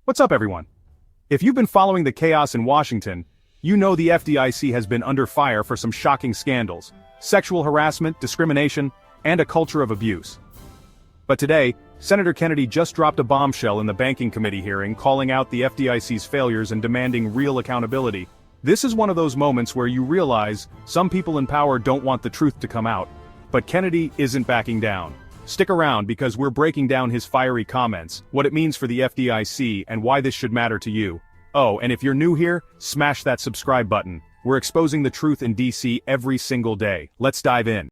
What's up, everyone? If you've been following the chaos in Washington, you know the FDIC has been under fire for some shocking scandals, sexual harassment, discrimination, and a culture of abuse. But today, Senator Kennedy just dropped a bombshell in the Banking Committee hearing, calling out the FDIC's failures and demanding real accountability. This is one of those moments where you realize some people in power don't want the truth to come out. But Kennedy isn't backing down. Stick around because we're breaking down his fiery comments, what it means for the FDIC, and why this should matter to you. Oh, and if you're new here, smash that subscribe button. We're exposing the truth in DC every single day. Let's dive in.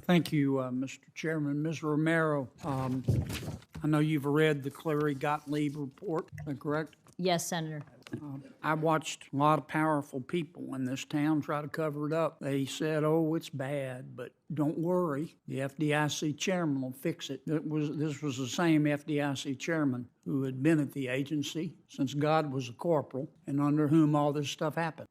Thank you, Mr. Chairman. Ms. Romero, I know you've read the Cleary-Gottlieb report, is that correct? Yes, Senator. I watched a lot of powerful people in this town try to cover it up. They said, oh, it's bad, but don't worry, the FDIC chairman will fix it. This was the same FDIC chairman who had been at the agency since God was a corporal and under whom all this stuff happened.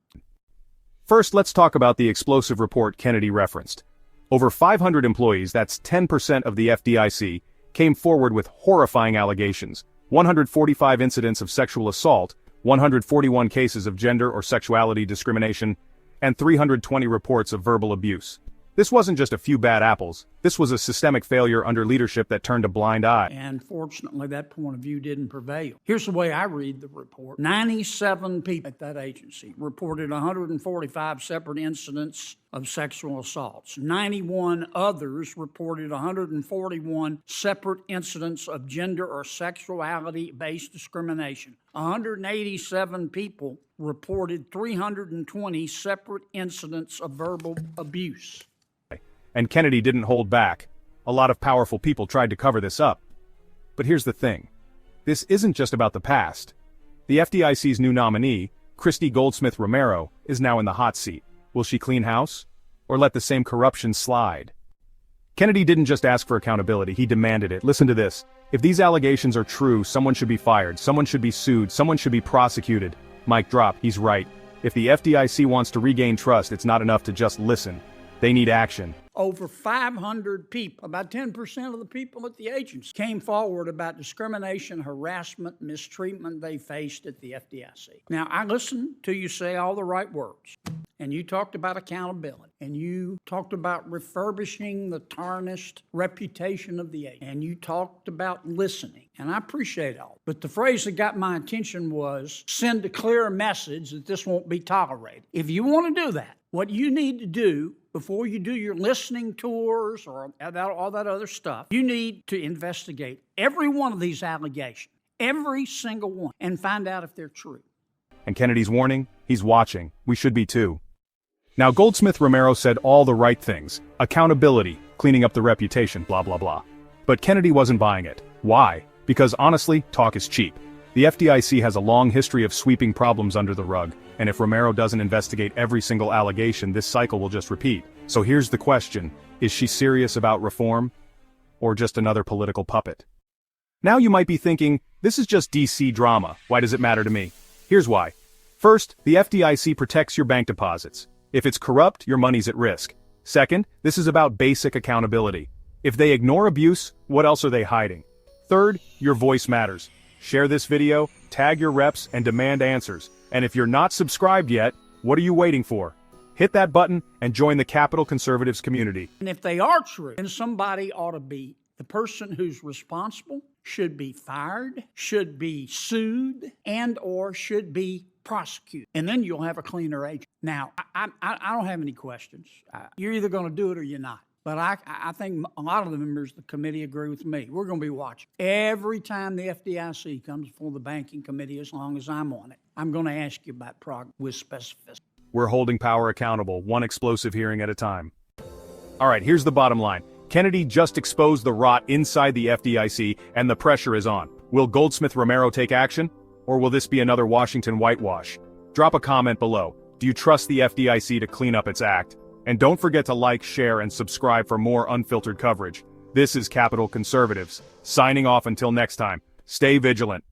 First, let's talk about the explosive report Kennedy referenced. Over 500 employees, that's 10% of the FDIC, came forward with horrifying allegations. 145 incidents of sexual assault, 141 cases of gender or sexuality discrimination, and 320 reports of verbal abuse. This wasn't just a few bad apples. This was a systemic failure under leadership that turned a blind eye. And fortunately, that point of view didn't prevail. Here's the way I read the report. 97 people at that agency reported 145 separate incidents of sexual assaults. 91 others reported 141 separate incidents of gender or sexuality-based discrimination. 187 people reported 320 separate incidents of verbal abuse. And Kennedy didn't hold back. A lot of powerful people tried to cover this up. But here's the thing. This isn't just about the past. The FDIC's new nominee, Goldsmith Romero, is now in the hot seat. Will she clean house? Or let the same corruption slide? Kennedy didn't just ask for accountability, he demanded it. Listen to this. If these allegations are true, someone should be fired, someone should be sued, someone should be prosecuted. Mic drop, he's right. If the FDIC wants to regain trust, it's not enough to just listen. They need action. Over 500 people, about 10% of the people at the agency, came forward about discrimination, harassment, mistreatment they faced at the FDIC. Now, I listened to you say all the right words, and you talked about accountability, and you talked about refurbishing the tarnished reputation of the agency, and you talked about listening, and I appreciate all. But the phrase that got my attention was, send a clear message that this won't be tolerated. If you want to do that, what you need to do before you do your listening tours or all that other stuff, you need to investigate every one of these allegations, every single one, and find out if they're true. And Kennedy's warning, he's watching. We should be too. Now, Goldsmith Romero said all the right things. Accountability, cleaning up the reputation, blah, blah, blah. But Kennedy wasn't buying it. Why? Because honestly, talk is cheap. The FDIC has a long history of sweeping problems under the rug, and if Romero doesn't investigate every single allegation, this cycle will just repeat. So here's the question, is she serious about reform? Or just another political puppet? Now you might be thinking, this is just DC drama, why does it matter to me? Here's why. First, the FDIC protects your bank deposits. If it's corrupt, your money's at risk. Second, this is about basic accountability. If they ignore abuse, what else are they hiding? Third, your voice matters. Share this video, tag your reps, and demand answers. And if you're not subscribed yet, what are you waiting for? Hit that button and join the Capitol Conservatives community. And if they are true, then somebody ought to be, the person who's responsible should be fired, should be sued, and or should be prosecuted. And then you'll have a cleaner agent. Now, I don't have any questions. You're either going to do it or you're not. But I think a lot of the members of the committee agree with me. We're going to be watching. Every time the FDIC comes before the Banking Committee, as long as I'm on it, I'm going to ask you about progress with specificity. We're holding power accountable, one explosive hearing at a time. All right, here's the bottom line. Kennedy just exposed the rot inside the FDIC, and the pressure is on. Will Goldsmith Romero take action? Or will this be another Washington whitewash? Drop a comment below. Do you trust the FDIC to clean up its act? And don't forget to like, share, and subscribe for more unfiltered coverage. This is Capitol Conservatives, signing off until next time. Stay vigilant.